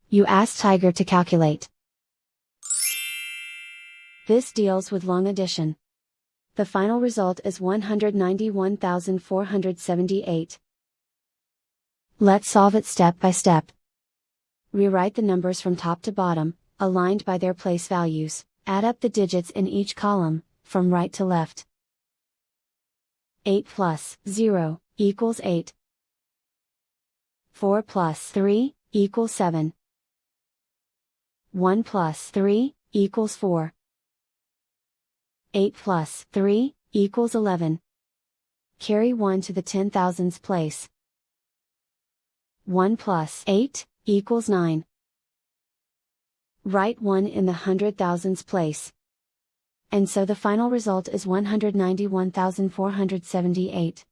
You ask Tiger to calculate. This deals with long addition. The final result is 191,478. Let's solve it step by step. Rewrite the numbers from top to bottom, aligned by their place values. Add up the digits in each column, from right to left. 8 plus 0 equals 8. 4 plus 3 equals 7. 1 plus 3 equals 4. 8 plus 3 equals 11. Carry 1 to the 10,000ths place. 1 plus 8 equals 9. Write 1 in the 100,000ths place. And so the final result is 191,478.